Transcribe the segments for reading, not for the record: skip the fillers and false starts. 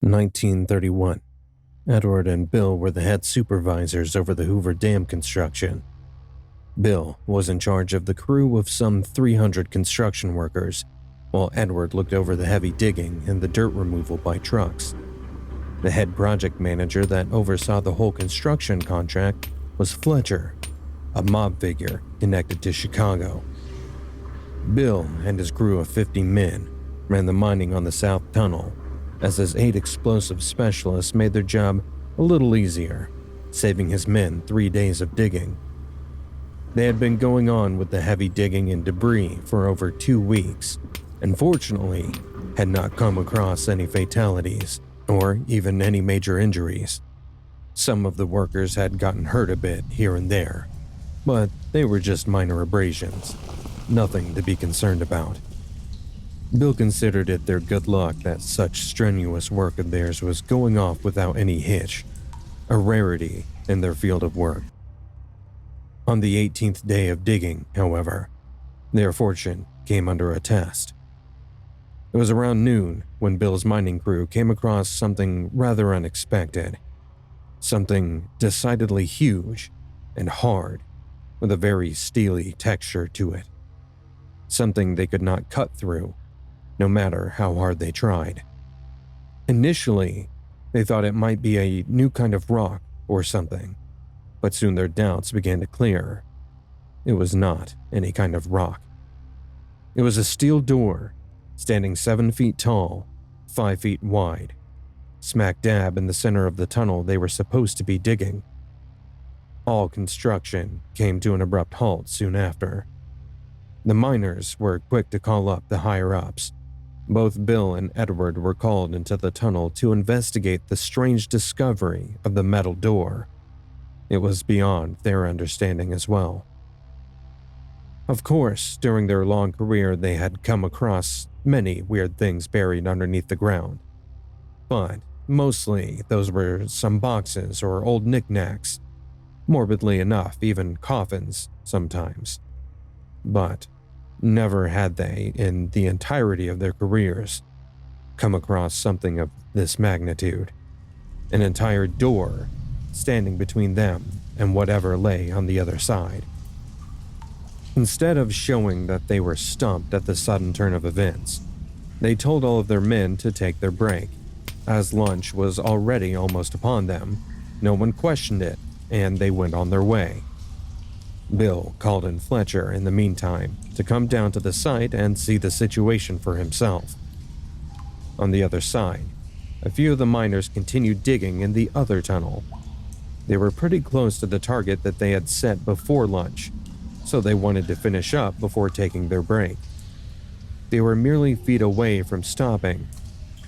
1931. Edward and Bill were the head supervisors over the Hoover Dam construction. Bill was in charge of the crew of some 300 construction workers, while Edward looked over the heavy digging and the dirt removal by trucks. The head project manager that oversaw the whole construction contract was Fletcher, a mob figure connected to Chicago. Bill and his crew of 50 men ran the mining on the South Tunnel, as his 8 explosive specialists made their job a little easier, saving his men 3 days of digging. They had been going on with the heavy digging and debris for over 2 weeks, and fortunately had not come across any fatalities or even any major injuries. Some of the workers had gotten hurt a bit here and there, but they were just minor abrasions, nothing to be concerned about. Bill considered it their good luck that such strenuous work of theirs was going off without any hitch, a rarity in their field of work. On the 18th day of digging, however, their fortune came under a test. It was around noon when Bill's mining crew came across something rather unexpected. Something decidedly huge and hard, with a very steely texture to it. Something they could not cut through, no matter how hard they tried. Initially, they thought it might be a new kind of rock or something, but soon their doubts began to clear. It was not any kind of rock. It was a steel door, standing 7 feet tall, 5 feet wide, smack dab in the center of the tunnel they were supposed to be digging. All construction came to an abrupt halt soon after. The miners were quick to call up the higher-ups. Both Bill and Edward were called into the tunnel to investigate the strange discovery of the metal door. It was beyond their understanding as well. Of course, during their long career they had come across many weird things buried underneath the ground. But mostly those were some boxes or old knickknacks. Morbidly enough, even coffins sometimes. But never had they, in the entirety of their careers, come across something of this magnitude. An entire door standing between them and whatever lay on the other side. Instead of showing that they were stumped at the sudden turn of events, they told all of their men to take their break. As lunch was already almost upon them, no one questioned it, and they went on their way. Bill called in Fletcher in the meantime to come down to the site and see the situation for himself. On the other side, a few of the miners continued digging in the other tunnel. They were pretty close to the target that they had set before lunch, so they wanted to finish up before taking their break. They were merely feet away from stopping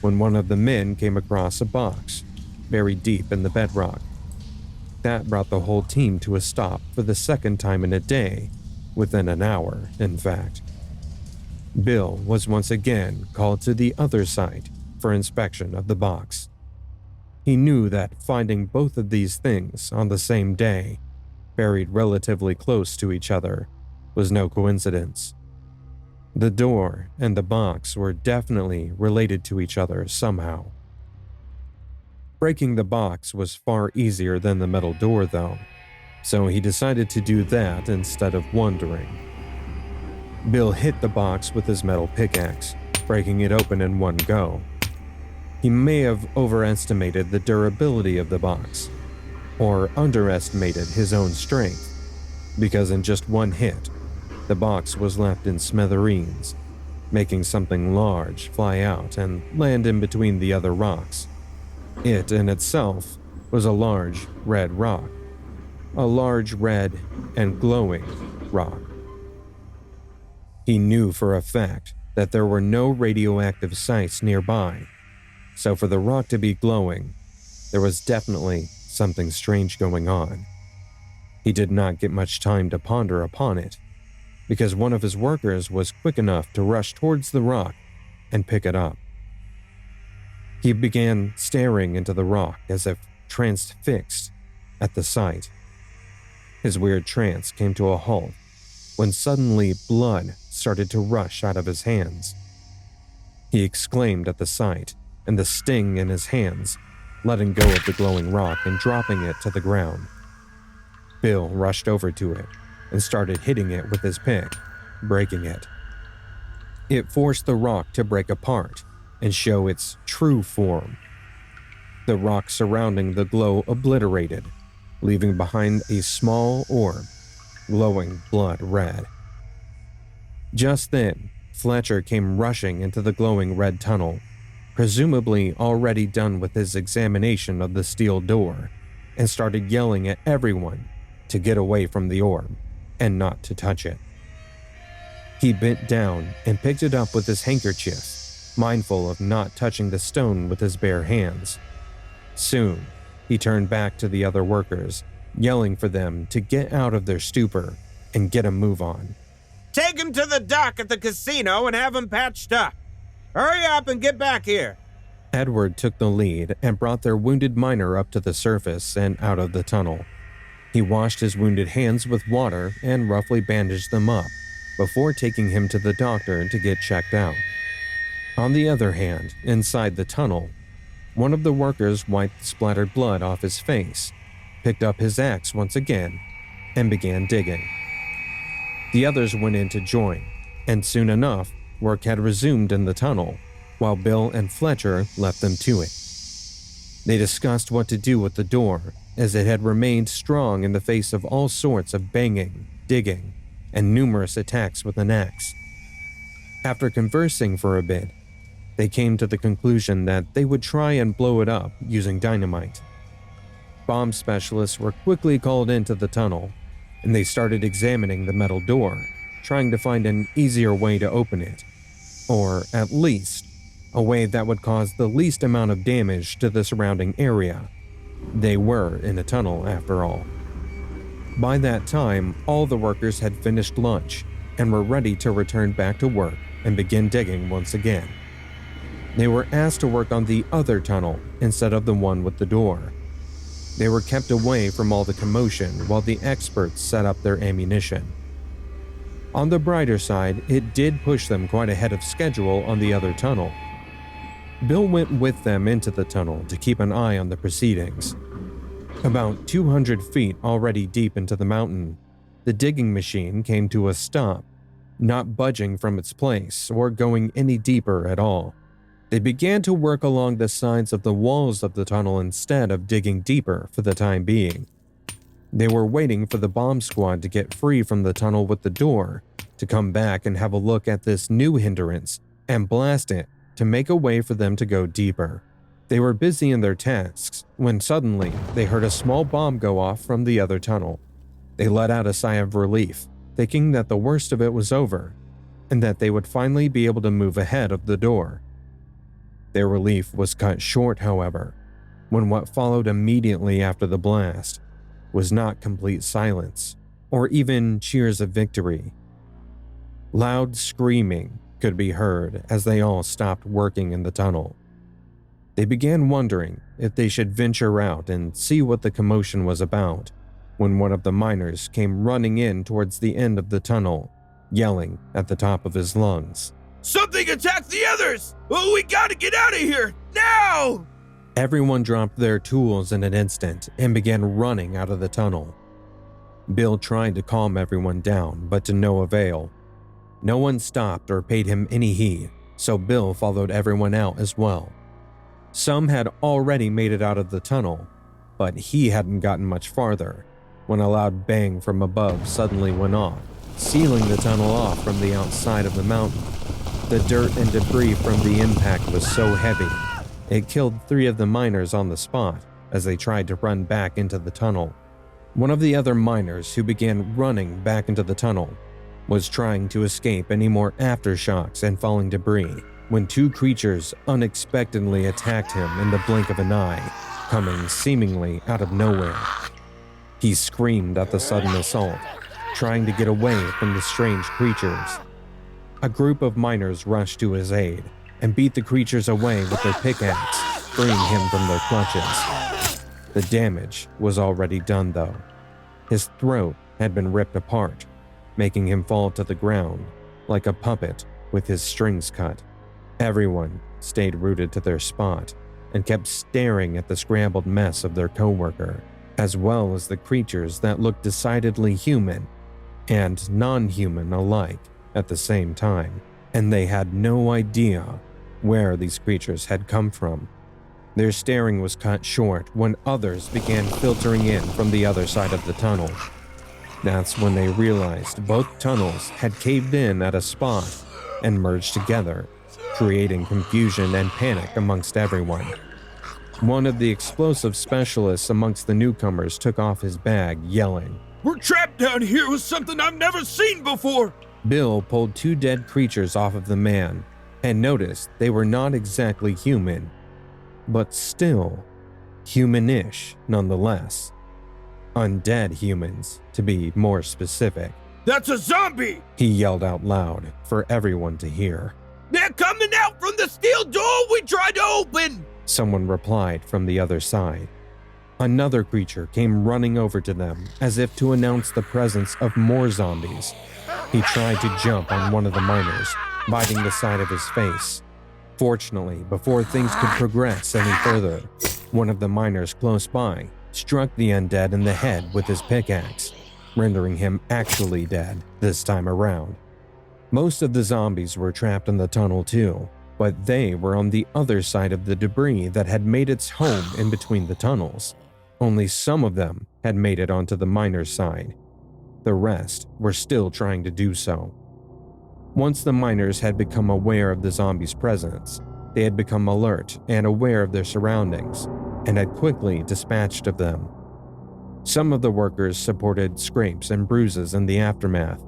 when one of the men came across a box buried deep in the bedrock. That brought the whole team to a stop for the second time in a day, within an hour, in fact. Bill was once again called to the other site for inspection of the box. He knew that finding both of these things on the same day, buried relatively close to each other, was no coincidence. The door and the box were definitely related to each other somehow. Breaking the box was far easier than the metal door, though, so he decided to do that instead of wondering. Bill hit the box with his metal pickaxe, breaking it open in one go. He may have overestimated the durability of the box, or underestimated his own strength, because in just one hit, the box was left in smithereens, making something large fly out and land in between the other rocks. It in itself was a large red rock, a large red and glowing rock. He knew for a fact that there were no radioactive sites nearby, so for the rock to be glowing, there was definitely something strange going on. He did not get much time to ponder upon it, because one of his workers was quick enough to rush towards the rock and pick it up. He began staring into the rock as if transfixed at the sight. His weird trance came to a halt when suddenly blood started to rush out of his hands. He exclaimed at the sight and the sting in his hands, letting go of the glowing rock and dropping it to the ground. Bill rushed over to it and started hitting it with his pick, breaking it. It forced the rock to break apart and show its true form. The rock surrounding the glow obliterated, leaving behind a small orb, glowing blood red. Just then, Fletcher came rushing into the glowing red tunnel, presumably already done with his examination of the steel door, and started yelling at everyone to get away from the orb and not to touch it. He bent down and picked it up with his handkerchief, mindful of not touching the stone with his bare hands. Soon, he turned back to the other workers, yelling for them to get out of their stupor and get a move on. Take him to the dock at the casino and have him patched up. Hurry up and get back here. Edward took the lead and brought their wounded miner up to the surface and out of the tunnel. He washed his wounded hands with water and roughly bandaged them up before taking him to the doctor to get checked out. On the other hand, inside the tunnel, one of the workers wiped the splattered blood off his face, picked up his axe once again, and began digging. The others went in to join, and soon enough, work had resumed in the tunnel, while Bill and Fletcher left them to it. They discussed what to do with the door, as it had remained strong in the face of all sorts of banging, digging, and numerous attacks with an axe. After conversing for a bit, they came to the conclusion that they would try and blow it up using dynamite. Bomb specialists were quickly called into the tunnel, and they started examining the metal door, trying to find an easier way to open it, or at least a way that would cause the least amount of damage to the surrounding area. They were in a tunnel after all. By that time, all the workers had finished lunch and were ready to return back to work and begin digging once again. They were asked to work on the other tunnel instead of the one with the door. They were kept away from all the commotion while the experts set up their ammunition. On the brighter side, it did push them quite ahead of schedule on the other tunnel. Bill went with them into the tunnel to keep an eye on the proceedings. About 200 feet already deep into the mountain, the digging machine came to a stop, not budging from its place or going any deeper at all. They began to work along the sides of the walls of the tunnel instead of digging deeper for the time being. They were waiting for the bomb squad to get free from the tunnel with the door, to come back and have a look at this new hindrance and blast it to make a way for them to go deeper. They were busy in their tasks when suddenly they heard a small bomb go off from the other tunnel. They let out a sigh of relief, thinking that the worst of it was over and that they would finally be able to move ahead of the door. Their relief was cut short, however, when what followed immediately after the blast was not complete silence or even cheers of victory. Loud screaming could be heard as they all stopped working in the tunnel. They began wondering if they should venture out and see what the commotion was about, when one of the miners came running in towards the end of the tunnel, yelling at the top of his lungs. Something attacked the others! Oh, we gotta get out of here, now! Everyone dropped their tools in an instant and began running out of the tunnel. Bill tried to calm everyone down, but to no avail. No one stopped or paid him any heed, so Bill followed everyone out as well. Some had already made it out of the tunnel, but he hadn't gotten much farther when a loud bang from above suddenly went off, sealing the tunnel off from the outside of the mountain. The dirt and debris from the impact was so heavy, it killed 3 of the miners on the spot as they tried to run back into the tunnel. One of the other miners who began running back into the tunnel was trying to escape any more aftershocks and falling debris when 2 creatures unexpectedly attacked him in the blink of an eye, coming seemingly out of nowhere. He screamed at the sudden assault, trying to get away from the strange creatures. A group of miners rushed to his aid and beat the creatures away with their pickaxe, freeing him from their clutches. The damage was already done though. His throat had been ripped apart, making him fall to the ground like a puppet with his strings cut. Everyone stayed rooted to their spot and kept staring at the scrambled mess of their coworker, as well as the creatures that looked decidedly human and non-human alike at the same time, and they had no idea where these creatures had come from. Their staring was cut short when others began filtering in from the other side of the tunnel. That's when they realized both tunnels had caved in at a spot and merged together, creating confusion and panic amongst everyone. One of the explosive specialists amongst the newcomers took off his bag, yelling, "We're trapped down here with something I've never seen before!" Bill pulled two dead creatures off of the man and noticed they were not exactly human, but still humanish nonetheless. Undead humans, to be more specific. "That's a zombie!" He yelled out loud for everyone to hear. "They're coming out from the steel door we tried to open!" Someone replied from the other side. Another creature came running over to them as if to announce the presence of more zombies. He tried to jump on one of the miners, biting the side of his face. Fortunately, before things could progress any further, one of the miners close by struck the undead in the head with his pickaxe, rendering him actually dead this time around. Most of the zombies were trapped in the tunnel too, but they were on the other side of the debris that had made its home in between the tunnels. Only some of them had made it onto the miners' side. The rest were still trying to do so. Once the miners had become aware of the zombies' presence, they had become alert and aware of their surroundings, and had quickly dispatched of them. Some of the workers supported scrapes and bruises in the aftermath,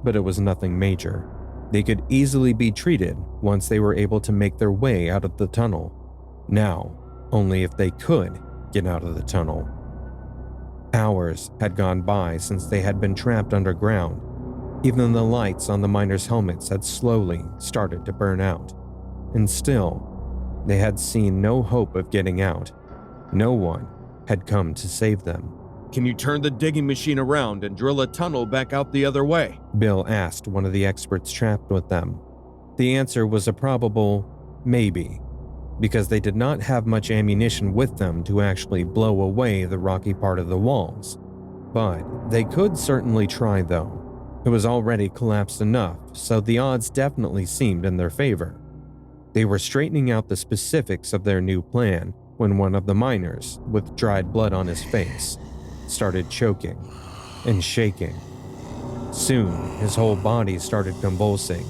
but it was nothing major. They could easily be treated once they were able to make their way out of the tunnel. Now, only if they could get out of the tunnel. Hours had gone by since they had been trapped underground. Even the lights on the miners' helmets had slowly started to burn out. And still, they had seen no hope of getting out. No one had come to save them. "Can you turn the digging machine around and drill a tunnel back out the other way?" Bill asked one of the experts trapped with them. The answer was a probable maybe, because they did not have much ammunition with them to actually blow away the rocky part of the walls. But they could certainly try though. It was already collapsed enough, so the odds definitely seemed in their favor. They were straightening out the specifics of their new plan when one of the miners, with dried blood on his face, started choking and shaking. Soon, his whole body started convulsing,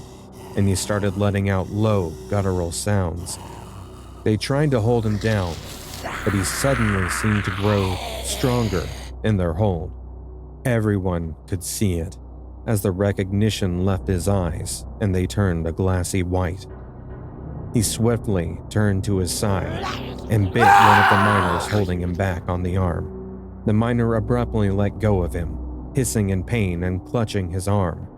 and he started letting out low, guttural sounds. They tried to hold him down, but he suddenly seemed to grow stronger in their hold. Everyone could see it, as the recognition left his eyes and they turned a glassy white. He swiftly turned to his side and bit one of the miners holding him back on the arm. The miner abruptly let go of him, hissing in pain and clutching his arm.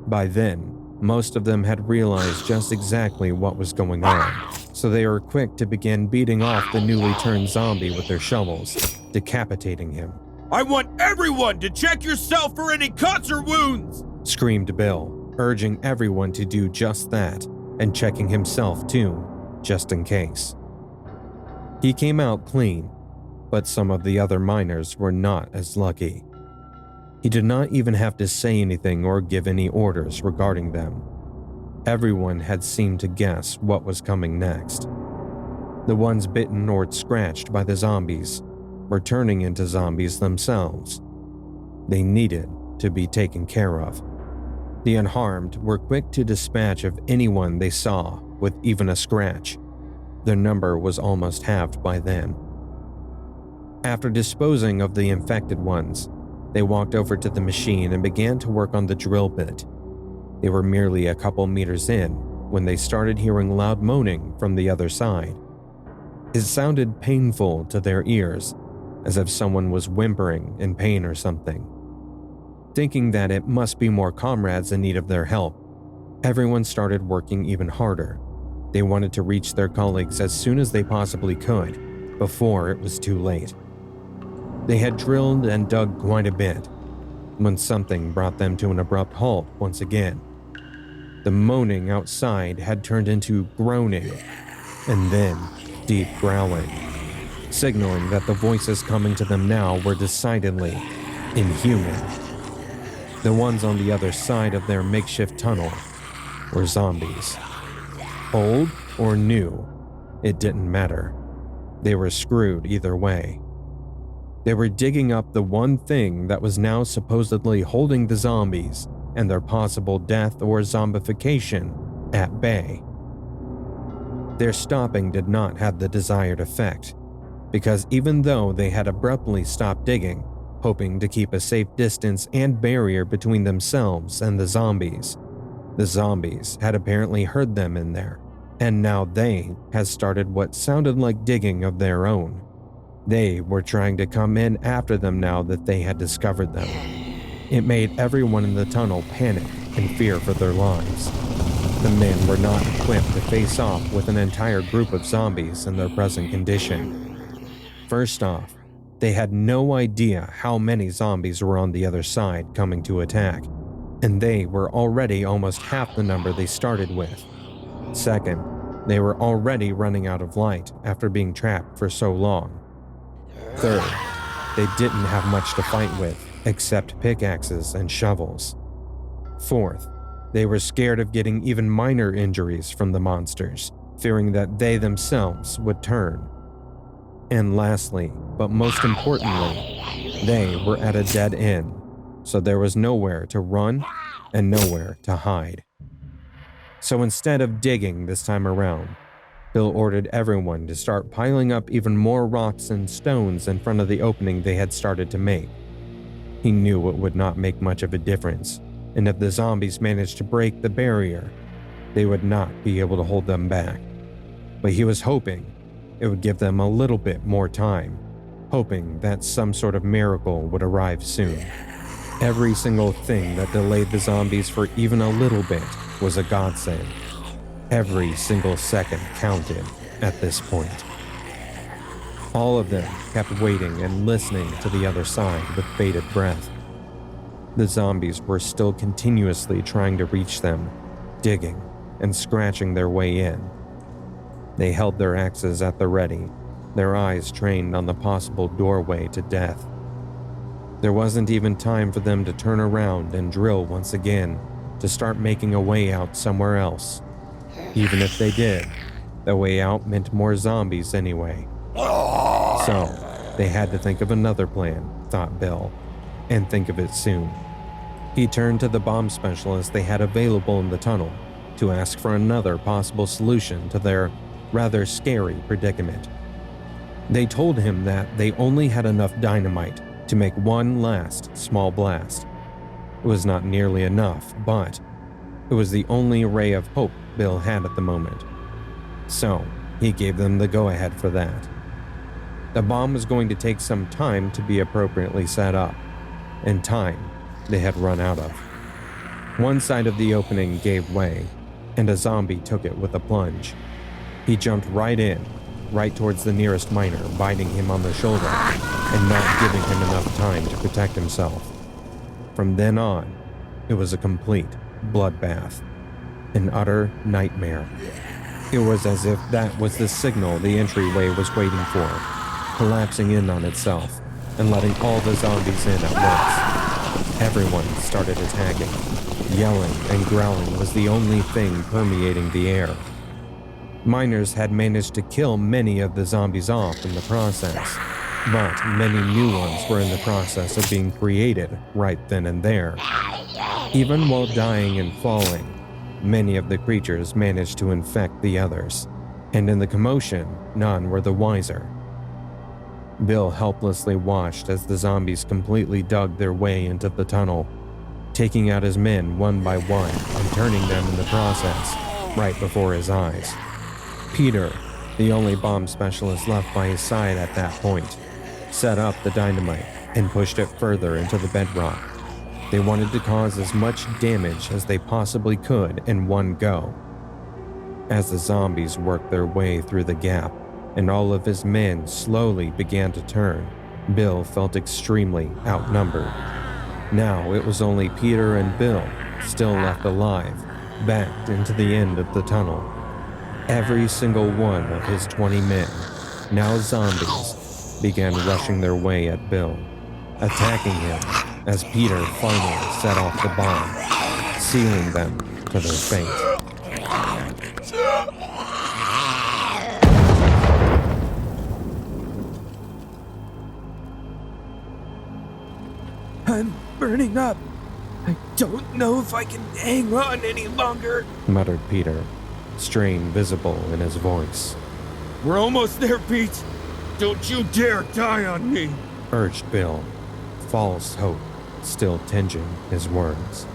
By then, most of them had realized just exactly what was going on, so they were quick to begin beating off the newly turned zombie with their shovels, decapitating him. "I want everyone to check yourself for any cuts or wounds!" Screamed Bill, urging everyone to do just that, and checking himself too, just in case. He came out clean, but some of the other miners were not as lucky. He did not even have to say anything or give any orders regarding them. Everyone had seemed to guess what was coming next. The ones bitten or scratched by the zombies were turning into zombies themselves. They needed to be taken care of. The unharmed were quick to dispatch of anyone they saw with even a scratch. Their number was almost halved by then. After disposing of the infected ones, they walked over to the machine and began to work on the drill bit. They were merely a couple meters in when they started hearing loud moaning from the other side. It sounded painful to their ears, as if someone was whimpering in pain or something. Thinking that it must be more comrades in need of their help, everyone started working even harder. They wanted to reach their colleagues as soon as they possibly could, before it was too late. They had drilled and dug quite a bit, when something brought them to an abrupt halt once again. The moaning outside had turned into groaning, and then deep growling, signaling that the voices coming to them now were decidedly inhuman. The ones on the other side of their makeshift tunnel were zombies. Old or new, it didn't matter. They were screwed either way. They were digging up the one thing that was now supposedly holding the zombies and their possible death or zombification at bay. Their stopping did not have the desired effect, because even though they had abruptly stopped digging, hoping to keep a safe distance and barrier between themselves and the zombies had apparently heard them in there, and now they had started what sounded like digging of their own. They were trying to come in after them now that they had discovered them. It made everyone in the tunnel panic and fear for their lives. The men were not equipped to face off with an entire group of zombies in their present condition. First off, they had no idea how many zombies were on the other side coming to attack, and they were already almost half the number they started with. Second, they were already running out of light after being trapped for so long. Third, they didn't have much to fight with except pickaxes and shovels. Fourth, they were scared of getting even minor injuries from the monsters, fearing that they themselves would turn. And lastly, but most importantly, they were at a dead end, so there was nowhere to run and nowhere to hide. So instead of digging this time around, Bill ordered everyone to start piling up even more rocks and stones in front of the opening they had started to make. He knew it would not make much of a difference, and if the zombies managed to break the barrier, they would not be able to hold them back. But he was hoping it would give them a little bit more time, hoping that some sort of miracle would arrive soon. Every single thing that delayed the zombies for even a little bit was a godsend. Every single second counted at this point. All of them kept waiting and listening to the other side with bated breath. The zombies were still continuously trying to reach them, digging and scratching their way in. They held their axes at the ready, their eyes trained on the possible doorway to death. There wasn't even time for them to turn around and drill once again to start making a way out somewhere else. Even if they did, the way out meant more zombies anyway. So, they had to think of another plan, thought Bill, and think of it soon. He turned to the bomb specialist they had available in the tunnel to ask for another possible solution to their rather scary predicament. They told him that they only had enough dynamite to make one last small blast. It was not nearly enough, but it was the only ray of hope Bill had at the moment. So, he gave them the go-ahead for that. The bomb was going to take some time to be appropriately set up, and time they had run out of. One side of the opening gave way, and a zombie took it with a plunge. He jumped right in, right towards the nearest miner, biting him on the shoulder and not giving him enough time to protect himself. From then on, it was a complete bloodbath, an utter nightmare. It was as if that was the signal the entryway was waiting for, collapsing in on itself and letting all the zombies in at once. Everyone started attacking. Yelling and growling was the only thing permeating the air. Miners had managed to kill many of the zombies off in the process, but many new ones were in the process of being created right then and there. Even while dying and falling, many of the creatures managed to infect the others, and in the commotion, none were the wiser. Bill helplessly watched as the zombies completely dug their way into the tunnel, taking out his men one by one and turning them in the process right before his eyes. Peter, the only bomb specialist left by his side at that point, set up the dynamite and pushed it further into the bedrock. They wanted to cause as much damage as they possibly could in one go. As the zombies worked their way through the gap and all of his men slowly began to turn, Bill felt extremely outnumbered. Now it was only Peter and Bill still left alive, backed into the end of the tunnel. Every single one of his 20 men, now zombies, began rushing their way at Bill, attacking him as Peter finally set off the bomb, sealing them to their fate. I'm burning up. I don't know if I can hang on any longer, muttered Peter, strain visible in his voice. We're almost there, Pete. Don't you dare die on me, urged Bill, false hope still tinging his words.